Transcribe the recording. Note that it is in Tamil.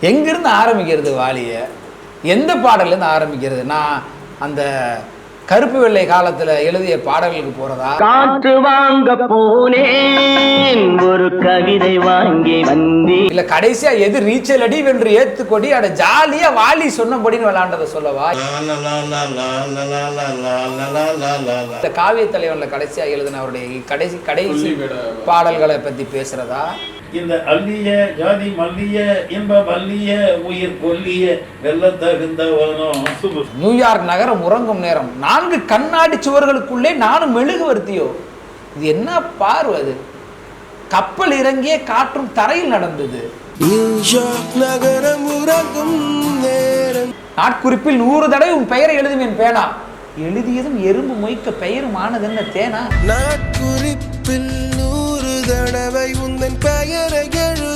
எங்கிருந்து ஆரம்பிக்கிறது வாலிய? எந்த பாடல்லேருந்து ஆரம்பிக்கிறது? நான் அந்த கருப்பு வெள்ளை காலத்துல எழுதிய பாடல்களுக்கு போறதா? காற்று வாங்க போனேன் ஒரு கவிதை வாங்கி வந்தி, இல்ல கடைசியா எது ரீச்சல் அடி வென்று ஏத்துக்கொடி அட ஜாலியா வாலி சொன்னபடின்னு விளையாண்டதை சொல்லவா? இந்த காவிய தலைவன்ல கடைசியா எழுதின அவருடைய கடைசி பாடல்களை பத்தி பேசுறதா? இந்த அள்ளிய ஜாதி மல்லிய இன்ப மல்லிய உயிர் கொல்லிய வெல்ல தகுந்தவனோ. நியூயார்க் நகரம் உறங்கும் நேரம் 4 கண்ணாடி சுவர்களுக்குள்ளே நானும் மெழுகுவர்த்தியோ. இது என்ன பார்வை? அது கப்பல் இறங்கிய காற்றும் தரையில் நடந்தது. நியூயார்க் நகரம் உறங்கும் நேரம். நாட்குறிப்பில் 100 தடவை உன் பெயரை எழுதுவேன் பேனா, எழுதியதும் எறும்பு மொய்க்க பெயரும் ஆனதென்ன தேனா. நாட்குறிப்பில் 100 தடவை உந்தன் பெயரை எழு